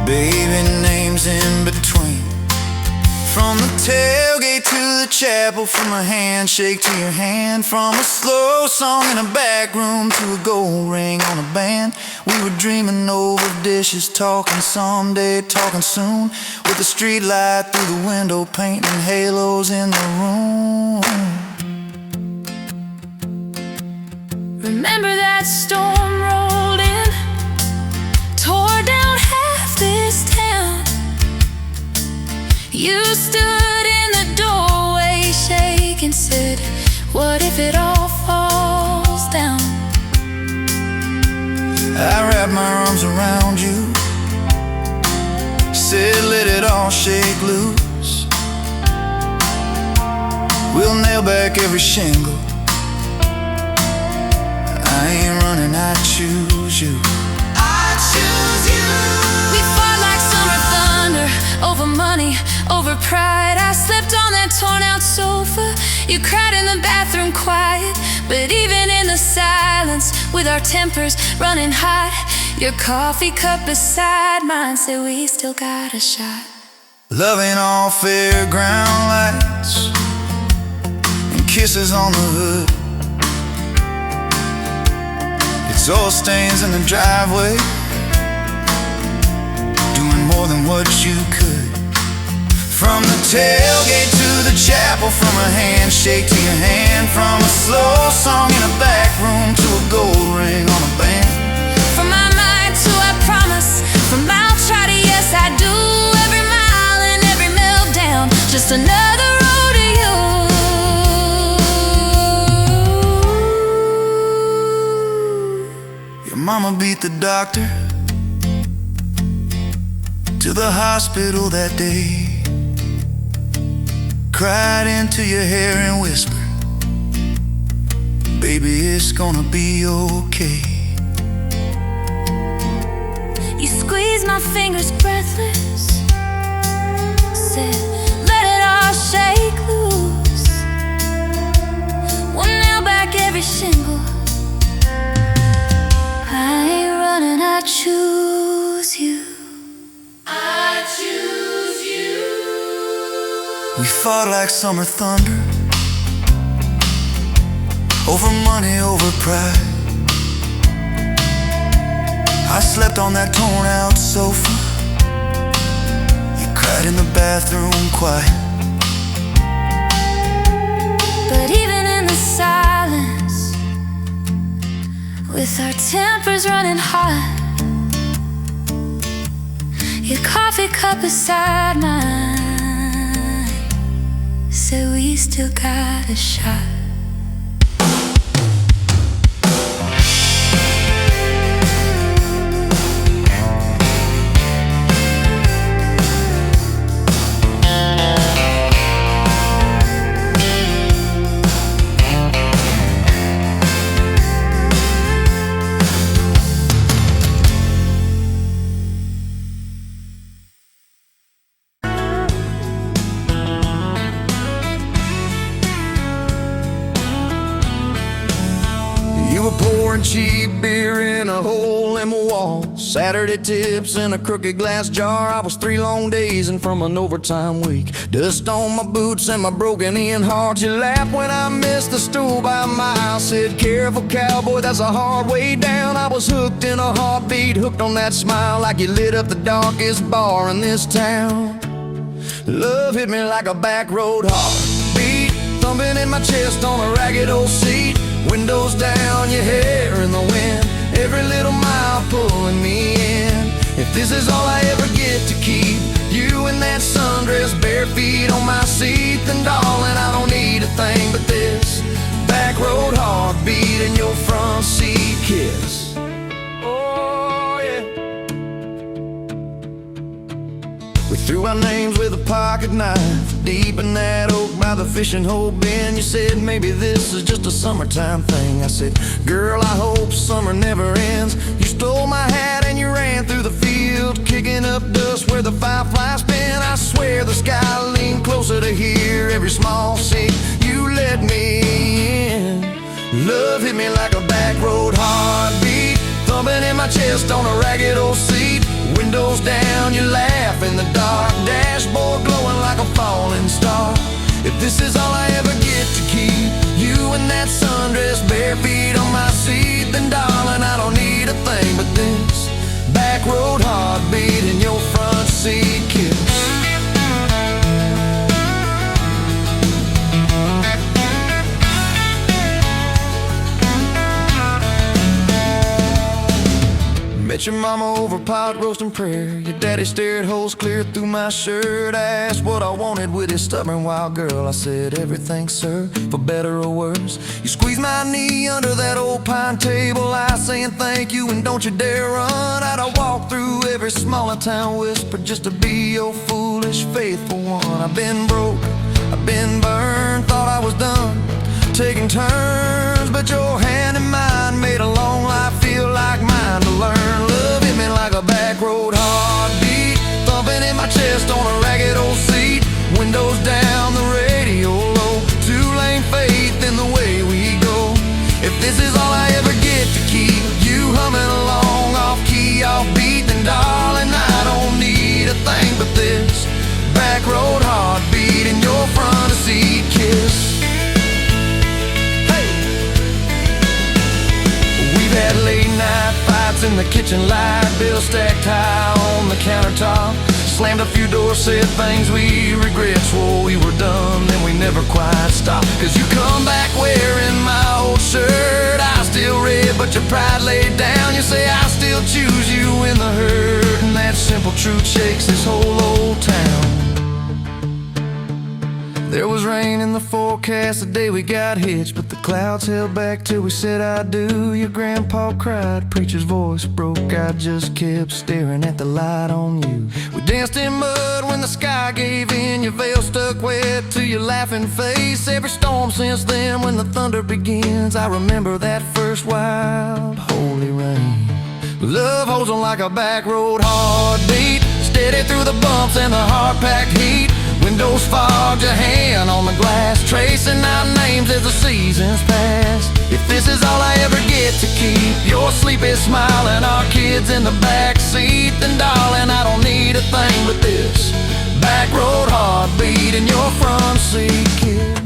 baby names in between. From the tailgate to the chapel, from a handshake to your hand, from a slow song in a back room to a gold ring on a band. We were dreaming over dishes, talking someday, talking soon, with the street light through the window, painting halos in the room. Remember that storm rolled in, tore down half this town. You stood in the doorway, shaking, said, what if it all falls down? I wrapped my arms around you, said let it all shake loose. We'll nail back every shingle, I ain't running, I choose you. I choose you. We fought like summer thunder, over money, over pride. I slept on that torn out sofa, you cried in the bathroom quiet. But even in the silence, with our tempers running hot, your coffee cup beside mine said we still got a shot. Loving all fairground lights and kisses on the hood. It's oil stains in the driveway, doing more than what you could. From the tailgate to the chapel, from a handshake to your hand, from a slow song in a back room to a gold ring on a band. From my mind to I promise, from I'll try to yes I do, every mile and every meltdown, just another road to you. Your mama beat the doctor to the hospital that day, cried into your hair and whispered, baby, it's gonna be okay. You squeezed my fingers breathless, said let it all shake loose. We'll nail back every shingle, I ain't running, I choose you. I choose you. We fought like summer thunder, over money, over pride. I slept on that torn out sofa, you cried in the bathroom quiet. But even in the silence, with our tempers running hot, your coffee cup beside mine said we still got a shot. cheap beer in a hole in my wall, Saturday tips in a crooked glass jar. I was 3 long days and from an overtime week, dust on my boots and my broken in heart. You laughed when I missed the stool by a mile, said careful cowboy, that's a hard way down. I was hooked in a heartbeat, hooked on that smile, like you lit up the darkest bar in this town. Love hit me like a back road heartbeat, thumping in my chest on a ragged old seat. Windows down, your hair in the wind, every little mile pulling me in. If this is all I ever get to keep, you in that sundress, bare feet on my seat, then darling, I don't need a thing but this back road heartbeat and your front seat kiss. Oh yeah. We threw our names with a pocket knife deep in that oak by the fishing hole bin. You said maybe this is just a summertime thing. I said, girl, I hope summer never ends. You stole my hat and you ran through the field, kicking up dust where the fireflies spin. I swear the sky leaned closer to hear every small sing you let me in. Love hit me like a back road heartbeat, thumping in my chest on a ragged old seat. Windows down, you laugh in the dark, dashboard glowing like a falling star. If this is all I ever get to keep, you in that sundress, bare feet on my seat, then darling, I don't need a thing but this back road heartbeat and your front seat kiss. Met your mama over pot roast and prayer. Your daddy stared holes clear through my shirt. I asked what I wanted with his stubborn wild girl. I said everything, sir, for better or worse. You squeezed my knee under that old pine table, I saying thank you and don't you dare run. I'd walk through every smaller town whisper just to be your foolish faithful one. I've been broke, I've been burned, thought I was done taking turns, but your hand in mine made a long life feel like mine to learn. Love hit me like a back road heartbeat, thumping in my chest on a ragged old seat. Windows down, the radio low, 2-lane faith in the way we go. If this is all I ever get to keep, you humming along off key, off beat, then darling, I don't need a thing but this back road heartbeat and your front seat kiss. Had late night fights in the kitchen light, bills stacked high on the countertop. Slammed a few doors, said things we regret, swore we were done, then we never quite stopped. Cause you come back wearing my old shirt, I still red but your pride laid down. You say I still choose you in the hurt, and that simple truth shakes this whole old town. There was rain in the forecast the day we got hitched, but the clouds held back till we said I do. Your grandpa cried, preacher's voice broke, I just kept staring at the light on you. We danced in mud when the sky gave in, your veil stuck wet to your laughing face. Every storm since then when the thunder begins, I remember that first wild holy rain. Love holds on like a back road heartbeat, steady through the bumps and the hard-packed heat. Windows fogged, your hand on the glass, tracing out names as the seasons pass. If this is all I ever get to keep, your sleepy smile and our kids in the back seat, then darling, I don't need a thing but this back road heartbeat and your front seat kiss.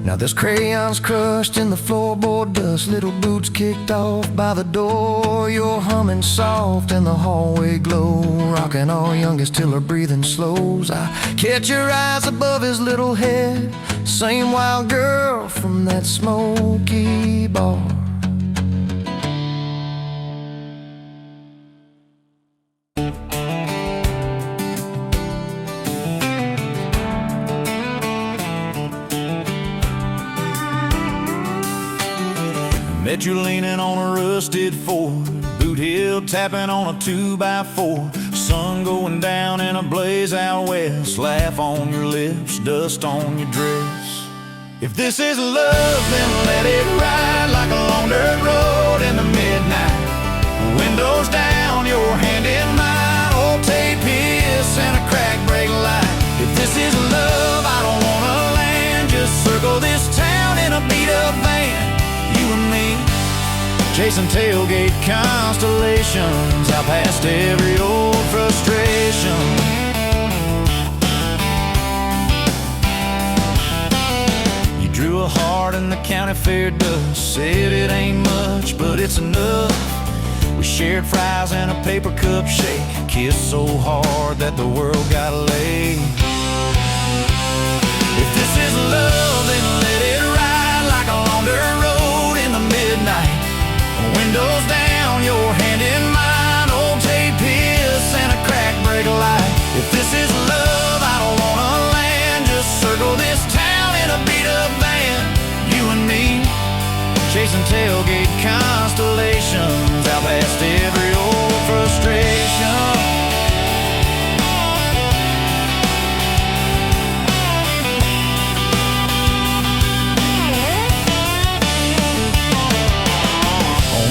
Now there's crayons crushed in the floorboard dust, little boots kicked off by the door. You're humming soft in the hallway glow, rocking our youngest till her breathing slows. I catch your eyes above his little head, same wild girl from that smoky bar. Met you leaning on a rusted Ford, boot heel tapping on a 2x4. Sun going down in a blaze out west, laugh on your lips, dust on your dress. If this is love, then let it ride like a long dirt road in the midnight. Windows down, your hand in mine, old tape hiss and a crack brake light. If this is love, I don't wanna land, just circle this town chasing tailgate constellations out past every old frustration. You drew a heart in the county fair dust, said it ain't much, but it's enough. We shared fries and a paper cup shake, kissed so hard that the world got laid. If this is love, then let it ride like a long dirt road in the midnight. Windows down, your hand in mine, old tape hiss and a crack break light. If this is love, I don't wanna land, just circle this town in a beat up band. You and me, chasing tailgate constellations out past every old frustration.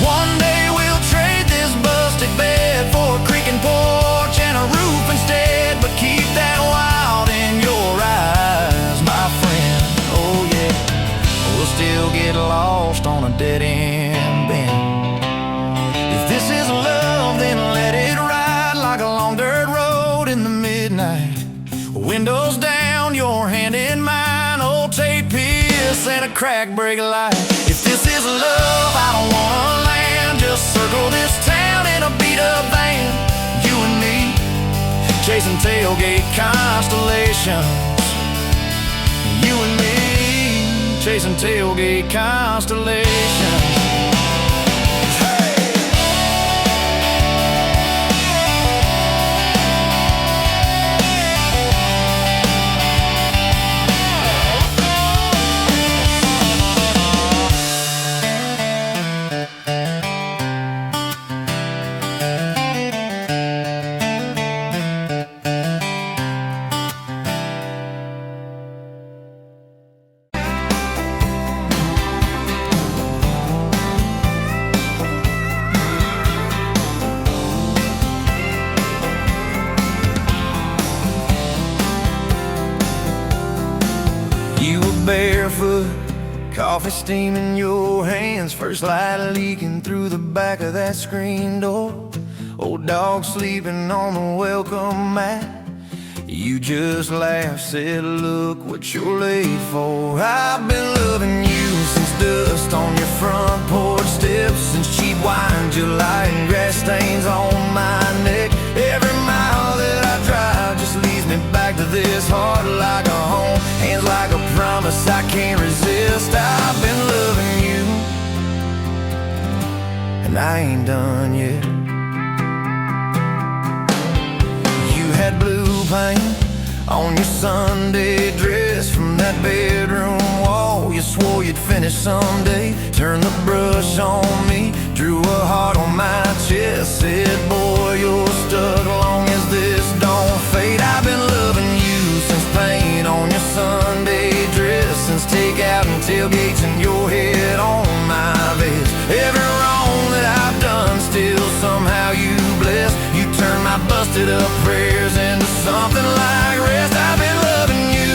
One day we'll trade this busted bed for a creaking porch and a roof instead, but keep that wild in your eyes, my friend. Oh yeah, we'll still get lost on a dead-end bend. If this is love, then let it ride like a long dirt road in the midnight. Windows down, your hand in mine, old tape hiss and a crack break light. If this is love, I don't wanna land, just circle this town in a beat up van. You and me, chasing tailgate constellations. You and me, chasing tailgate constellations. Barefoot, coffee steam in your hands, first light leaking through the back of that screen door. Old dog sleeping on the welcome mat. You just laughed, said, look what you're late for. I've been loving you since dust on your front porch steps, since cheap wine, July, and grass stains on my neck. Every mile that I drive just leads me back to this heart like a home, hands like a promise I can't resist. I've been loving you, and I ain't done yet. You had blue paint on your Sunday dress from that bedroom wall. You swore you'd finish someday, turned the brush on me, drew a heart on my chest, said, boy, you're stuck long as this don't fade. I've been loving you since paint on your Sunday dress, since takeout and tailgates in your head on my vest. Every wrong that I've done, still somehow you bless. You turn my busted up prayers into something like rest. I've been loving you,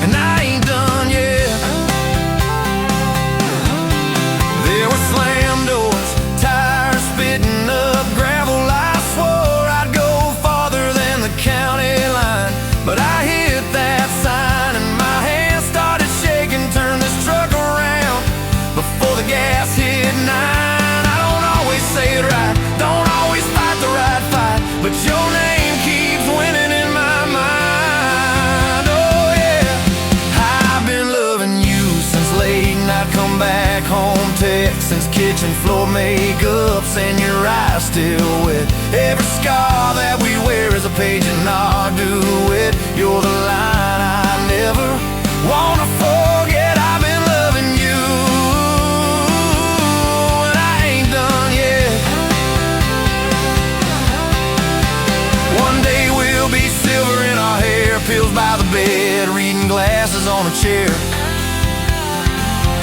and I ain't done yet. There were slam doors, tires spitting up gravel. I swore I'd go farther than the county line, but I hit that sign and my hands started shaking. Turned this truck around before the gas hit 9. I don't always say it right, don't always fight the right fight, but your name keeps winning in my mind. Oh yeah, I've been loving you since late night come back home text, since kitchen floor makeups and your eyes still wet. Every scar that we wear is a page in our duet. You're the line I never wanna forget. I've been loving you, and I ain't done yet. One day we'll be silver in our hair, pills by the bed, reading glasses on a chair,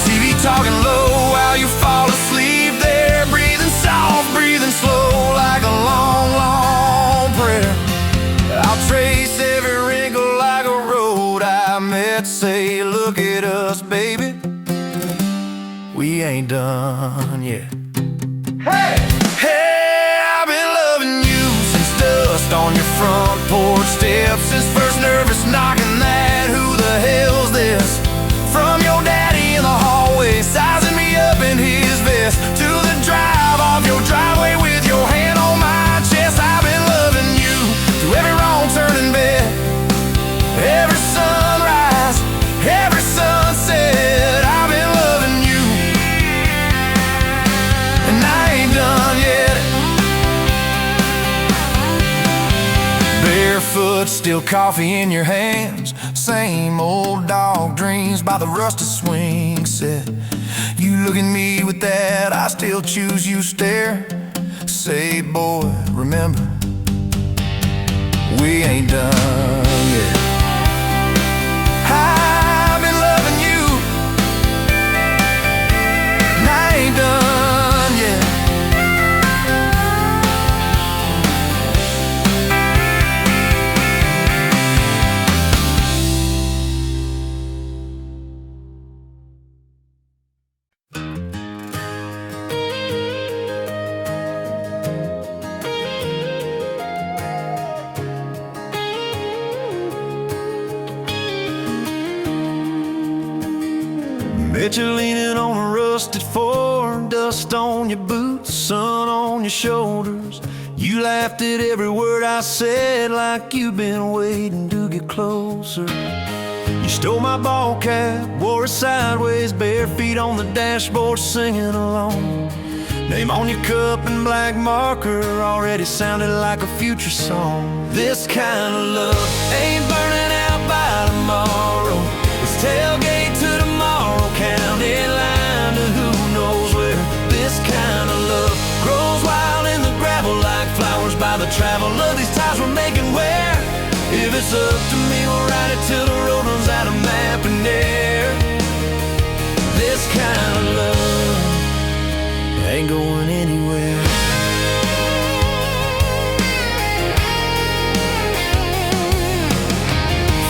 TV talking low while you fall asleep there, breathing soft, breathing slow like a long, long prayer. I'll trace every wrinkle like a road I met, say, look at us, baby. We we ain't done yet. Hey! Hey, I've been loving you since dust on your front porch steps, since first nervous knocking that who the hell's this? From your daddy in the hallway, sizing me up in his vest, to the drive off your driveway with your hand on my chest. I've been loving you through every wrong turn in bed, every sunrise, every sunset. I've been loving you, and I ain't done yet. Barefoot, still coffee in your hands, same old dog dreams by the rusted swing set. You look at me with that I still choose you stare. Say, boy, remember, we ain't done yet. I've been loving you, and I ain't done yet. Bet you're leaning on a rusted Ford, dust on your boots, sun on your shoulders. You laughed at every word I said, like you've been waiting to get closer. You stole my ball cap, wore it sideways, bare feet on the dashboard, singing along. Name on your cup in black marker already sounded like a future song. This kind of love ain't burning out by tomorrow. It's tailgate to tomorrow, county line to who knows where. This kind of love grows wild in the gravel like flowers by the travel of these ties we're making where. If it's up to me, we'll ride it till the road runs out of map and air. This kind of love ain't going anywhere.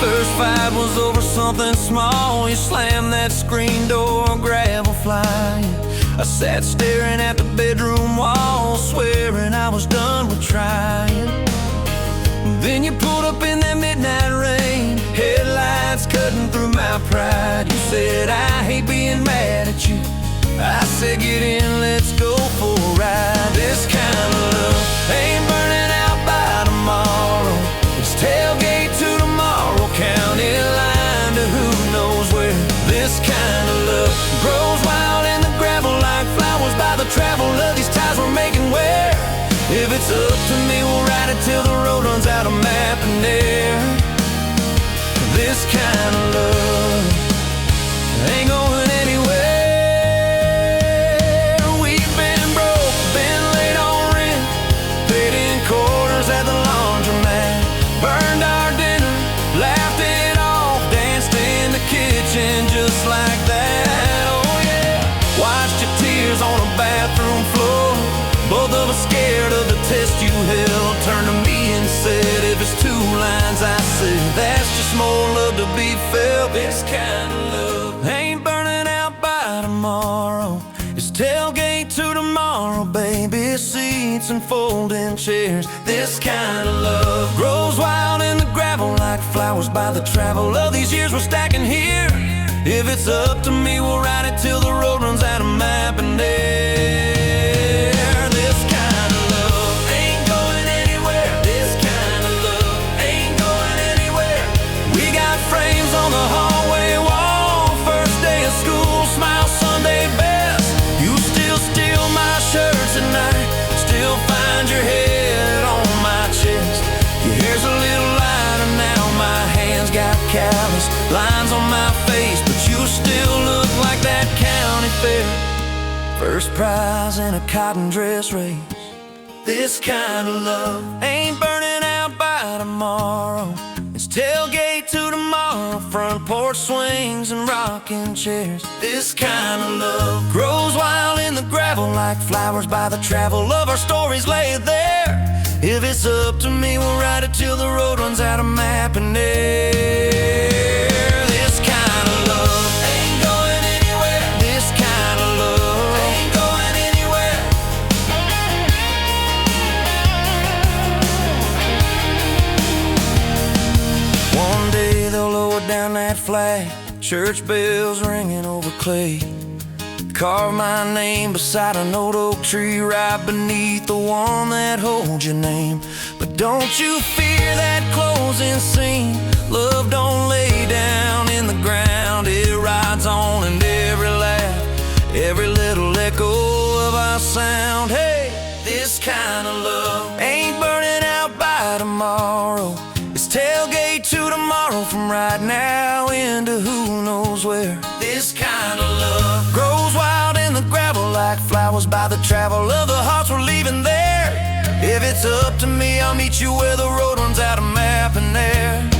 First fight was over something small. You slammed that screen door, gravel flying. I sat staring at the bedroom wall, swearing I was done with trying. Then you pulled up in that midnight rain, headlights cutting through my pride. You said, I hate being mad at you. I said, get in, let's go for a ride. This kind of love ain't burning out by tomorrow. It's tailgate to tomorrow, county line to who knows where. This kind of love grows wild in the gravel like flowers by the travel of these ties we're making where. If it's up to me, we'll ride it till the road runs out of map and air. This kind of love ain't going anywhere. We've been broke, been late on rent, paid in quarters at the laundromat, burned our dinner, laughed it off, danced in the kitchen just like that. Oh yeah, watched your tears on a bathroom floor. Both of us scared of the test you held. Turned to me and said, if it's two lines I said, that's just more love to be felt. This kind of love ain't burning out by tomorrow. It's tailgate to tomorrow, baby seats and folding chairs. This kind of love grows wild in the gravel like flowers by the travel of these years we're stacking here. If it's up to me, we'll ride it till the road runs out of map and air. On the hallway wall, first day of school, smile Sunday best. You still steal my shirts at night, still find your head on my chest. Your hair's a little lighter now, my hands got callous lines on my face, but you still look like that county fair. First prize in a cotton dress race. This kind of love ain't burning out by tomorrow. It's tailgate to tomorrow, front porch swings and rocking chairs. This kind of love grows wild in the gravel like flowers by the travel of our stories laid there. If it's up to me, we'll ride it till the road runs out of map and air. This kind of love ain't going anywhere. This kind of love church bells ringing over clay. Carve my name beside an old oak tree, right beneath the one that holds your name. But don't you fear that closing scene. Love don't lay down in the ground. It rides on in every laugh, every little echo of our sound. Hey, this kind of love ain't burning out by tomorrow. It's tailgate to tomorrow, from right now into who knows where. This kind of love grows wild in the gravel, like flowers by the travel of the hearts we're leaving there. If it's up to me, I'll meet you where the road runs out of map and air.